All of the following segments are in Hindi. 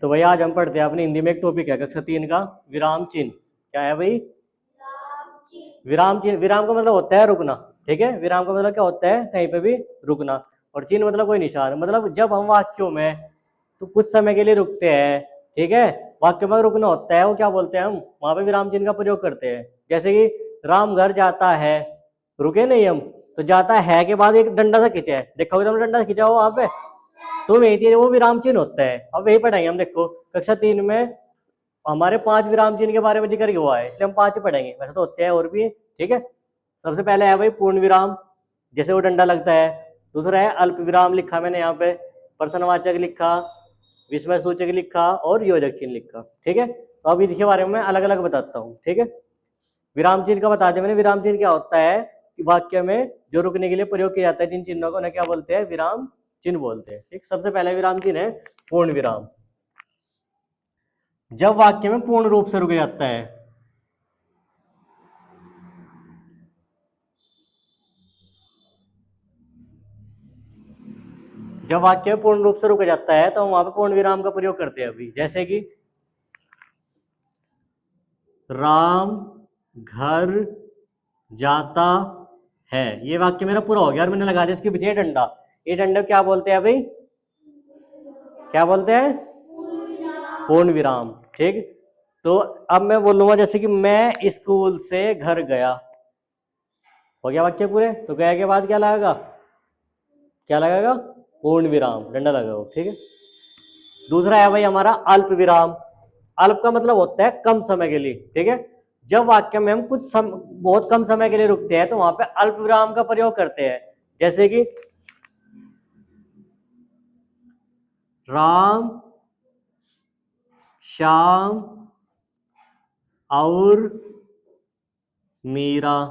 तो भाई आज हम पढ़ते हैं अपने हिंदी में एक टॉपिक है कक्षा 3 का विराम चिन्ह। क्या है भाई? विराम चिन्ह। विराम का मतलब होता है रुकना। ठीक है, विराम का मतलब क्या होता है? कहीं पे भी रुकना। और चिन्ह मतलब कोई निशान, मतलब जब हम वाक्यों में तो कुछ समय के लिए रुकते हैं। ठीक है, वाक्य में रुकना होता है वो क्या बोलते हैं हम, वहां पे विराम चिन्ह का प्रयोग करते हैं। जैसे कि राम घर जाता है, रुके नहीं हम, तो जाता है के बाद एक डंडा सा खींचा है, देखोगे तुमने डंडा खींचा हो वहां पे, तो वही चीज वो विराम चिन्ह होता है। अब वही पढ़ेंगे हम। देखो कक्षा 3 में हमारे 5 विराम चिन्ह के बारे में जिक्र हुआ है, इसलिए हम 5 ही पढ़ेंगे, वैसे तो होते हैं और भी। ठीक है, सबसे पहले है भाई पूर्ण विराम, जैसे वो डंडा लगता है। दूसरा है अल्प विराम, लिखा मैंने यहाँ पे, प्रश्नवाचक लिखा, विस्मय सूचक लिखा और योजक चिन्ह लिखा। ठीक है, तो अब इसके बारे में मैं अलग अलग बताता हूँ। ठीक है, विराम चिन्ह का बता दिया मैंने। विराम चिन्ह क्या होता है कि वाक्य में जो रुकने के लिए प्रयोग किया जाता है जिन चिन्हों को, उन्हें क्या बोलते हैं? विराम चिन्ह बोलते हैं। ठीक, सबसे पहले विराम चिन्ह है पूर्ण विराम, जब वाक्य में पूर्ण रूप से रुक जाता है। जब वाक्य में पूर्ण रूप से रुक जाता है तो हम वहां पे पूर्ण विराम का प्रयोग करते हैं अभी। जैसे कि राम घर जाता है, ये वाक्य मेरा पूरा हो गया और मैंने लगा दिया इसके पीछे डंडा। ये डंडा क्या बोलते हैं भाई? क्या बोलते हैं? पूर्ण विराम। ठीक, तो अब मैं बोलूंगा जैसे कि मैं स्कूल से घर गया, हो गया वाक्य पूरे। तो गया के बाद क्या लगेगा? क्या लगेगा? पूर्ण विराम, डंडा लगाओ। ठीक है, दूसरा है भाई हमारा अल्प विराम। अल्प का मतलब होता है कम समय के लिए। ठीक है, जब वाक्य में हम बहुत कम समय के लिए रुकते हैं तो वहां पे अल्प विराम का प्रयोग करते हैं। जैसे कि राम श्याम और मीरा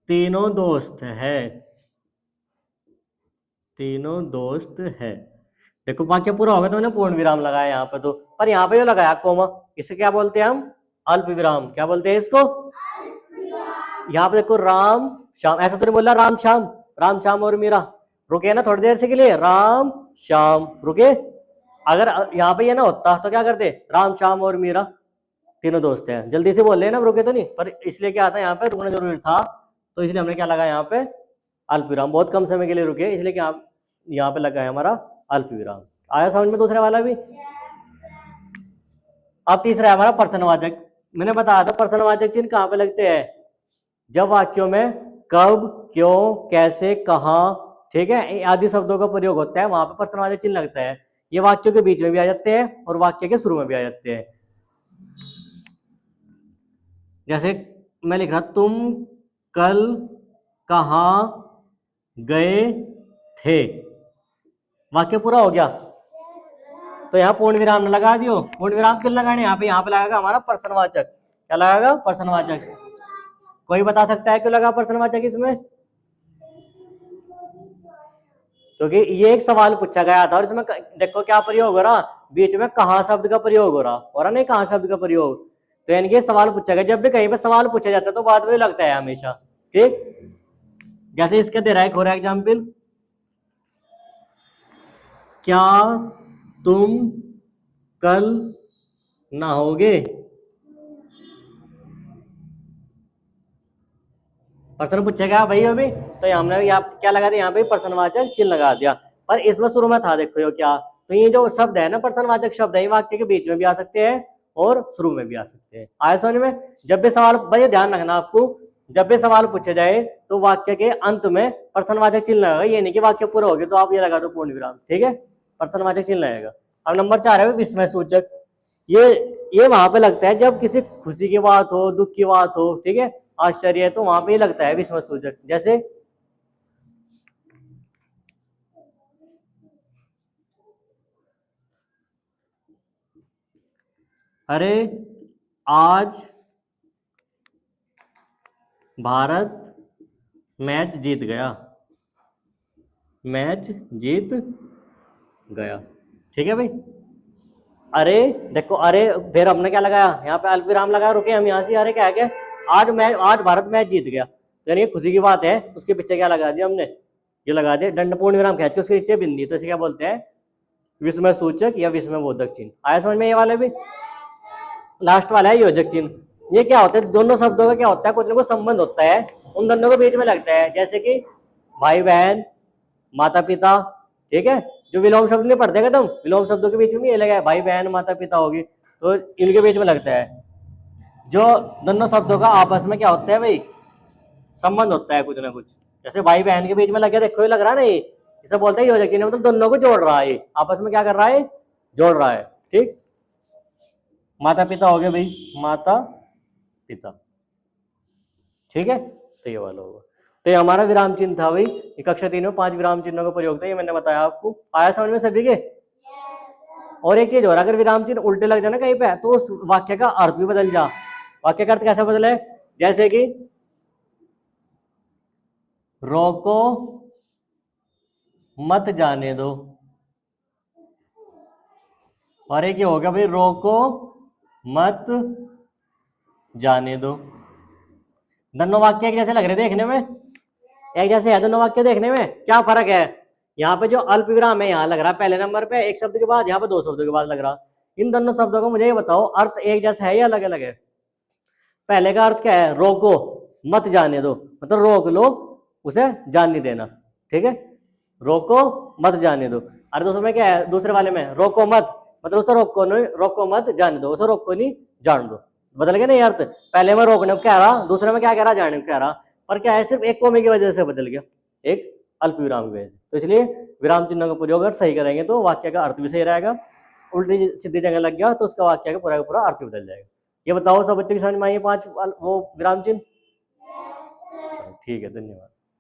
तीनों दोस्त है। तीनों दोस्त है। देखो वाक्य पूरा होगा तो मैंने पूर्ण विराम लगाया यहाँ पे, तो पर यहाँ पे जो लगाया कोमा, इसे क्या बोलते हैं हम? अल्प विराम। क्या बोलते हैं इसको? यहाँ पे देखो राम श्याम, ऐसा तो नहीं बोला राम श्याम, राम श्याम और मीरा, रुके ना थोड़ी देर से के लिए, राम श्याम रुके। अगर यहाँ पे ये ना होता तो क्या करते? राम श्याम और मीरा तीनों दोस्त हैं। जल्दी से बोल लेना, रुके तो नहीं, पर इसलिए क्या आता है यहाँ पे रुकना जरूरी था, तो इसलिए हमने क्या लगाया यहाँ पे? अल्प विराम। बहुत कम समय के लिए रुके इसलिए क्या यहाँ पे लगा है हमारा अल्प विराम। आया समझ में दूसरे वाला भी? अब तीसरा है हमारा प्रश्नवाचक। मैंने बताया था प्रश्नवाचक चिन्ह कहाँ पे लगते हैं? जब वाक्यों में कब, क्यों, कैसे, कहाँ, ठीक है, आदि शब्दों का प्रयोग होता है, वहां पर प्रश्नवाचक चिन्ह लगता है। ये वाक्यों के बीच में भी आ जाते हैं और वाक्य के शुरू में भी आ जाते हैं। जैसे मैं लिख रहा तुम कल कहाँ गए थे, वाक्य पूरा हो गया, तो यहाँ पूर्ण विराम लगा दियो। पूर्ण विराम क्यों लगाने? यहाँ पे लगाएगा हमारा प्रश्नवाचक। क्या लगाएगा? प्रश्नवाचक। कोई बता सकता है क्यों लगा प्रश्नवाचक इसमें? क्योंकि ये एक सवाल पूछा गया था और इसमें देखो क्या प्रयोग हो रहा, बीच में कहाँ शब्द का प्रयोग हो रहा नहीं, कहाँ शब्द का प्रयोग, तो यानी कि सवाल पूछा गया। जब भी कहीं पे सवाल पूछा जाता है तो बाद में लगता है हमेशा। ठीक, जैसे इसके दे रहा है एक और एग्जाम्पल, क्या तुम कल नहाओगे? प्रश्न पूछा गया भाई अभी, तो हमने यहाँ क्या लगा दिया? यहाँ पे प्रश्नवाचक चिन्ह लगा दिया। पर इसमें शुरू में था देखो यो क्या, तो ये जो शब्द है ना प्रश्नवाचक शब्द है, वाक्य के बीच में भी आ सकते हैं और शुरू में भी आ सकते हैं। आया समझ में? जब भी सवाल, भाई ध्यान रखना आपको, जब भी सवाल पूछे जाए तो वाक्य के अंत में प्रश्नवाचक चिन्ह लगेगा। ये नहीं कि वाक्य पूरा हो गया तो आप ये लगा दो पूर्ण विराम। ठीक है, प्रश्नवाचक चिन्ह लगेगा। अब नंबर 4 है विस्मय सूचक। ये वहां पे लगता है जब किसी खुशी की बात हो, दुख की बात हो, ठीक है, आश्चर्य है, तो वहां पे लगता है विस्मय सूचक। जैसे अरे आज भारत मैच जीत गया, मैच जीत गया। ठीक है भाई, अरे देखो, अरे फिर हमने क्या लगाया यहाँ पे? अल्पविराम लगाया, रुके हम यहाँ से। अरे क्या है क्या? आज भारत मैच जीत गया, यानी ये खुशी की बात है, उसके पीछे क्या लगा दिया हमने? ये लगा दिया डंड, पूर्ण विराम खींच के उसके नीचे बिंदी, तो इसे क्या बोलते हैं? विस्मय सूचक या विस्मय बोधक चिन्ह। आया समझ में ये वाले भी? लास्ट वाला है योजक चिन्ह। ये क्या होता है, दोनों शब्दों का क्या होता है, कुछ ना कुछ संबंध होता है, उन दोनों के बीच में लगता है, जैसे कि भाई बहन, माता पिता, ठीक है। जो विलोम शब्द नहीं पढ़ते तुम, विलोम शब्दों के बीच में ये लगा है, भाई बहन माता पिता होगी, तो इनके बीच में लगता है। जो दोनों शब्दों का आपस में क्या होता है भाई, संबंध होता है कुछ ना कुछ। जैसे भाई बहन के बीच में लगे, देखो ये लग रहा है ना, ये इसे बोलते हैं योजक चिन्ह, मतलब दोनों को जोड़ रहा है, आपस में क्या कर रहा है, जोड़ रहा है, ठीक। माता पिता हो गए भाई, माता पिता, ठीक है। तो ये वाला होगा। तो ये हमारा विराम चिन्ह था भाई, कक्षा 3 में 5 विराम चिन्हों का प्रयोग था, ये मैंने बताया आपको। आया समझ में सभी के? और एक चीज और, अगर विराम चिन्ह उल्टे लग जाए ना कहीं पे, तो उस वाक्य का अर्थ भी बदल जा। वाक्य का अर्थ कैसे बदले? जैसे कि रोको मत जाने दो, और एक ये हो गया भाई रोको मत जाने दो। दोनों वाक्य एक जैसे लग रहे देखने में, एक जैसे है दोनों वाक्य देखने में। क्या फर्क है? यहाँ पे जो अल्प विराम है यहाँ लग रहा है पहले नंबर पे एक शब्द के बाद, यहाँ पे 2 शब्दों के बाद लग रहा। इन दोनों शब्दों को मुझे ये बताओ, अर्थ एक जैसा है या अलग अलग है? पहले का अर्थ क्या है? रोको मत जाने दो, मतलब रोक लो, उसे जान नहीं देना, ठीक है। रोको मत जाने दो। अरे दूसरे में क्या है? दूसरे वाले में रोको मत, मतलब उसे रोको नहीं, रोको मत जाने दो, उसे रोको नहीं जान दो। बदल गया नहीं अर्थ? पहले में रोकने को कह रहा, दूसरे में क्या कह रहा? जाने को कह रहा। पर क्या है, सिर्फ एक कोमे की वजह से बदल गया, एक अल्प विराम की वजह से। तो इसलिए विराम चिन्हों का प्रयोग अगर सही करेंगे तो वाक्य का अर्थ भी सही रहेगा। उल्टी सीधी जगह लग गया तो उसका वाक्य का पूरा अर्थ भी बदल जाएगा। ये बताओ सब बच्चे की समझ में आई 5 वो विराम चिन्ह? ठीक है, धन्यवाद।